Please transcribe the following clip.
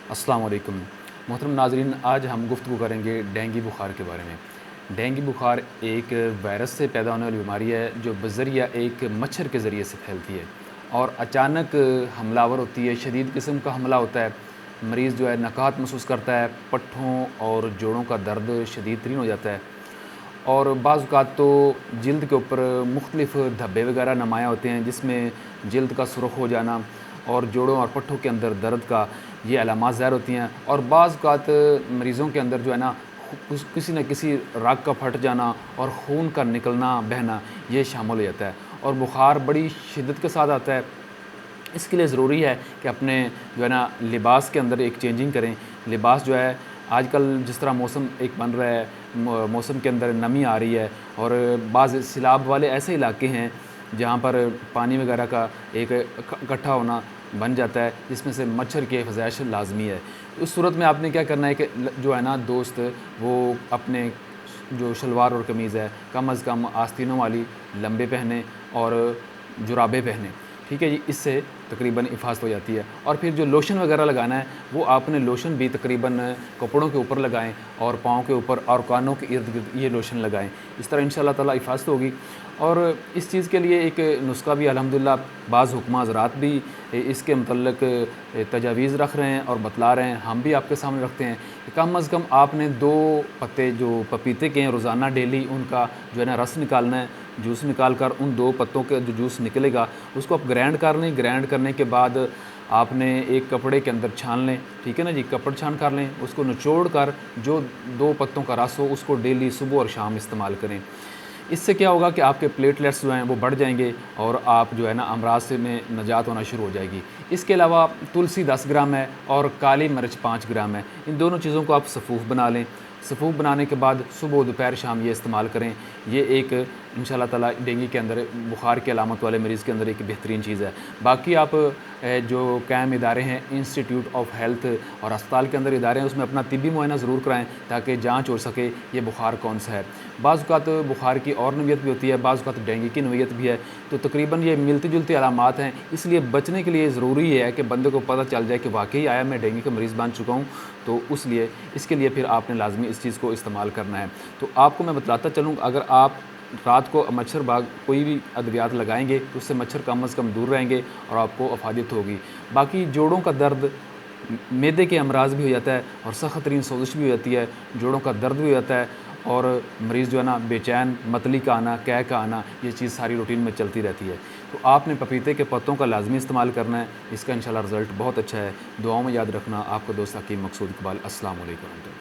अस्सलाम वालेकुम। मोहतरम नाज़रीन, आज हम गुफ्तगू करेंगे डेंगू बुखार के बारे में। डेंगू बुखार एक वायरस से पैदा होने वाली बीमारी है जो बज़रिया एक मच्छर के ज़रिए से फैलती है और अचानक हमलावर होती है, शदीद किस्म का हमला होता है। मरीज़ जो है नकाहत महसूस करता है, पट्ठों और जोड़ों का दर्द शदीद तरीन हो जाता है और बाज़ औक़ात तो जिल्द के ऊपर मुख्तलिफ़ धब्बे वगैरह नुमायाँ होते हैं, जिसमें जिल्द का सुर्ख़ हो जाना और जोड़ों और पट्ठों के अंदर दर्द का ये अलामात ज़ाहिर होती हैं। और बाज़ औक़ात मरीज़ों के अंदर जो है ना किसी न किसी रग का फट जाना और खून का निकलना, बहना, ये शामिल हो जाता है और बुखार बड़ी शिद्दत के साथ आता है। इसके लिए ज़रूरी है कि अपने जो है ना लिबास के अंदर एक चेंजिंग करें। लिबास जो है आजकल जिस तरह मौसम एक बन रहा है, मौसम के अंदर नमी आ रही है और बाज़ सैलाब वाले ऐसे इलाके हैं जहाँ पर पानी वगैरह का एक इकट्ठा होना बन जाता है, जिसमें से मच्छर की अफ़ज़ाइश लाज़मी है। उस सूरत में आपने क्या करना है कि जो है ना दोस्त, वो अपने जो शलवार और कमीज़ है कम अज़ कम आस्तीनों वाली लंबे पहने और जुराबें पहने, ठीक है जी। इससे तकरीबन हिफाज़त हो जाती है। और फिर जो लोशन वगैरह लगाना है वो आपने लोशन भी तकरीबन कपड़ों के ऊपर लगाएं और पाँव के ऊपर और कानों के इर्द-गिर्द ये लोशन लगाएं। इस तरह इंशाअल्लाह ताला हिफाज़त होगी। और इस चीज़ के लिए एक नुस्ख़ा भी अल्हम्दुलिल्लाह बाज़ हुक्मा हज़रात भी इसके मुतल्लिक़ तजावीज़ रख रहे हैं और बतला रहे हैं, हम भी आपके सामने रखते हैं कि कम अज़ कम आपने 2 पत्ते जो पपीते के हैं रोज़ाना डेली उनका जो है ना रस निकालना है। जूस निकाल कर उन 2 पत्तों के जो जूस निकलेगा उसको आप ग्राइंड कर लें। ग्राइंड करने के बाद आपने एक कपड़े के अंदर छान लें, ठीक है ना जी। कपड़ छान कर लें, उसको निचोड़ कर जो 2 पत्तों का रस हो उसको डेली सुबह और शाम इस्तेमाल करें। इससे क्या होगा कि आपके प्लेटलेट्स जो हैं वो बढ़ जाएंगे और आप जो है ना अमराज से में निजात होना शुरू हो जाएगी। इसके अलावा तुलसी 10 ग्राम है और काली मिर्च 5 ग्राम है। इन दोनों चीज़ों को आप सफ़ूफ़ बना लें। सफ़ूफ़ बनाने के बाद सुबह दोपहर शाम ये इस्तेमाल करें। ये एक इंशाअल्लाह ताला डेंगू के अंदर बुखार की अलामत वाले मरीज़ के अंदर एक बेहतरीन चीज़ है। बाकी आप जो कायम इदारे हैं, इंस्टीट्यूट ऑफ हेल्थ और अस्पताल के अंदर इदारे हैं, उसमें अपना तिब्बी मुआयना ज़रूर कराएँ ताकि जाँच हो सके ये बुखार कौन सा है। बाज़ औक़ात बुखार की और नौइयत भी होती है, बाज़ औक़ात डेंगू की नौइयत भी है। तो तकरीबन ये मिलती-जुलती अलामात हैं, इसलिए बचने के लिए ज़रूरी है कि बंदे को पता चल जाए कि वाक़ई आया मैं डेंगू का मरीज़ बन चुका हूँ। तो इसके लिए फिर आपने लाज़मी इस चीज़ को इस्तेमाल करना है। तो आपको मैं बतलाता चलूँ, अगर आप रात को मच्छर भाग कोई भी अद्वियात लगाएँगे तो उससे मच्छर कम अज़ कम दूर रहेंगे और आपको अफ़ादियत होगी। बाकी जोड़ों का दर्द, मैदे के अमराज़ भी हो जाता है और सख़्त तरीन सोज़िश भी हो जाती है, जोड़ों का दर्द भी हो जाता है और मरीज़ जो है ना बेचैन, मतली का आना, कै का आना, ये चीज़ सारी रूटीन में चलती रहती है। तो आपने पपीते के पत्तों का लाज़मी इस्तेमाल करना है। इसका इंशाअल्लाह रिज़ल्ट बहुत अच्छा है। दुआओं में याद रखना। आपका दोस्त हकीम मकसूद इकबाल। अस्सलाम वालेकुम।